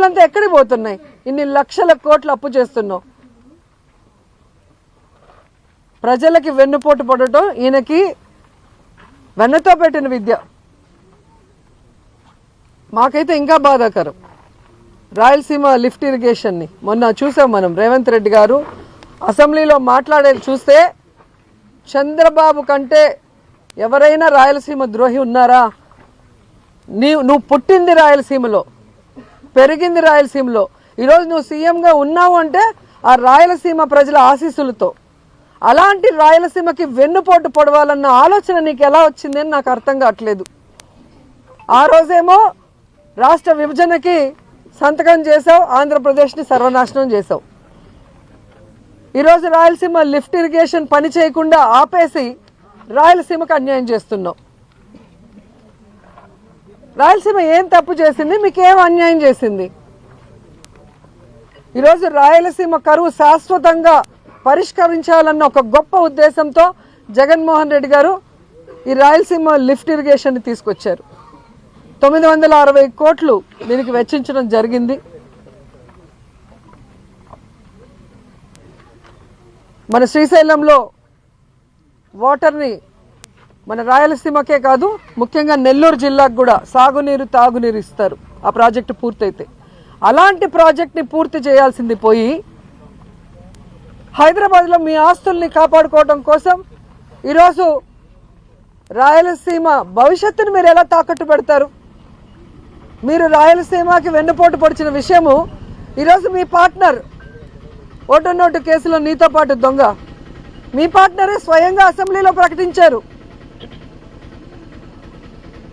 అంతా ఎక్కడికి పోతున్నాయి? ఇన్ని లక్షల కోట్లు అప్పు చేస్తున్నావు. ప్రజలకి వెన్నుపోటు పడటం ఈయనకి వెన్నతో పెట్టిన విద్య. మాకైతే ఇంకా బాధాకరం. రాయలసీమ లిఫ్ట్ ఇరిగేషన్ని మొన్న చూసాం మనం. రేవంత్ రెడ్డి గారు అసెంబ్లీలో మాట్లాడేది చూస్తే చంద్రబాబు కంటే ఎవరైనా రాయలసీమ ద్రోహి ఉన్నారా? నువ్వు పుట్టింది రాయలసీమలో, పెరిగింది రాయలసీమలో. ఈరోజు నువ్వు సీఎంగా ఉన్నావు అంటే ఆ రాయలసీమ ప్రజల ఆశీస్సులతో. అలాంటి రాయలసీమకి వెన్నుపోటు పొడవాలన్న ఆలోచన నీకు ఎలా వచ్చిందని నాకు అర్థం కావట్లేదు. ఆ రోజేమో రాష్ట్ర విభజనకి సంతకం చేసావు, ఆంధ్రప్రదేశ్ని సర్వనాశనం చేసావు. ఈరోజు రాయలసీమ లిఫ్ట్ ఇరిగేషన్ పని చేయకుండా ఆపేసి రాయలసీమకు అన్యాయం చేస్తున్నావు. రాయలసీమ ఏం తప్పు చేసింది? మీకేం అన్యాయం చేసింది? ఈరోజు రాయలసీమ కరువు శాశ్వతంగా పరిష్కరించాలన్న ఒక గొప్ప ఉద్దేశంతో జగన్మోహన్ రెడ్డి గారు ఈ రాయలసీమ లిఫ్ట్ ఇరిగేషన్ తీసుకొచ్చారు. 960 కోట్లు దీనికి వెచ్చించడం జరిగింది. మన శ్రీశైలంలో వాటర్ని మన రాయలసీమకే కాదు, ముఖ్యంగా నెల్లూరు జిల్లాకు కూడా సాగునీరు తాగునీరు ఇస్తారు ఆ ప్రాజెక్టు పూర్తయితే. అలాంటి ప్రాజెక్ట్ని పూర్తి చేయాల్సింది పోయి హైదరాబాద్లో మీ ఆస్తుల్ని కాపాడుకోవడం కోసం ఈరోజు రాయలసీమ భవిష్యత్తును మీరు ఎలా తాకట్టు పెడతారు? మీరు రాయలసీమకి వెన్నుపోటు పొడిచిన విషయము ఈరోజు మీ పార్ట్నర్ ఓటు నోటు కేసులో నీతో పాటు దొంగ మీ పార్ట్నరే స్వయంగా అసెంబ్లీలో ప్రకటించారు.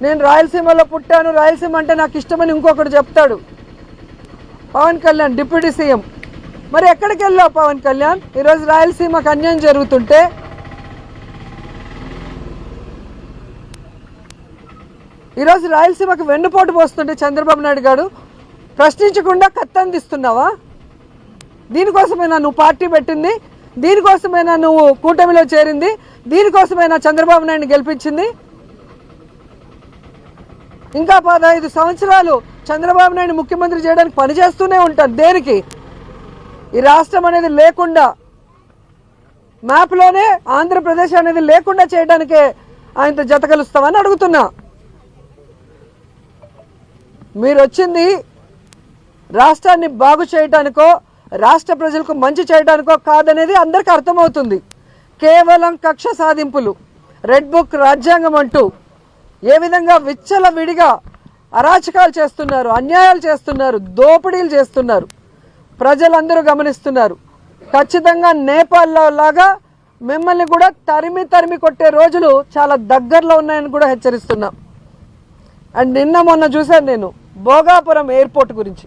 నేను రాయలసీమలో పుట్టాను, రాయలసీమ అంటే నాకు ఇష్టమని ఇంకొకటి చెప్తాడు పవన్ కళ్యాణ్, డిప్యూటీ సీఎం. మరి ఎక్కడికి వెళ్ళావు పవన్ కళ్యాణ్? ఈరోజు రాయలసీమకు అన్యాయం జరుగుతుంటే ఈరోజు రాయలసీమకు వెన్నుపోటు పోస్తుంటే చంద్రబాబు నాయుడు గారు ప్రశ్నించకుండా కత్తందిస్తున్నావా? దీనికోసమైనా నువ్వు పార్టీ పెట్టింది? దీనికోసమైనా నువ్వు కూటమిలో చేరింది? దీనికోసమైనా చంద్రబాబు నాయుడిని గెలిపించింది? ఇంకా 15 సంవత్సరాలు చంద్రబాబు నాయుడు ముఖ్యమంత్రి చేయడానికి పనిచేస్తూనే ఉంటారు. దేనికి? ఈ రాష్ట్రం అనేది లేకుండా, మ్యాప్లోనే ఆంధ్రప్రదేశ్ అనేది లేకుండా చేయడానికే ఆయనతో జత కలుస్తామని అడుగుతున్నా. మీరు వచ్చింది రాష్ట్రాన్ని బాగు చేయడానికో రాష్ట్ర ప్రజలకు మంచి చేయడానికో కాదనేది అందరికీ అర్థమవుతుంది. కేవలం కక్ష సాధింపులు, రెడ్ బుక్ రాజ్యాంగం అంటూ ఏ విధంగా విచ్చలవిడిగా అరాచకాలు చేస్తున్నారు, అన్యాయాలు చేస్తున్నారు, దోపిడీలు చేస్తున్నారు ప్రజలందరూ గమనిస్తున్నారు. ఖచ్చితంగా నేపాల్లో లాగా మిమ్మల్ని కూడా తరిమి తరిమి కొట్టే రోజులు చాలా దగ్గరలో ఉన్నాయని కూడా హెచ్చరిస్తున్నాం. అండ్ నిన్న మొన్న చూశాను నేను భోగాపురం ఎయిర్పోర్ట్ గురించి.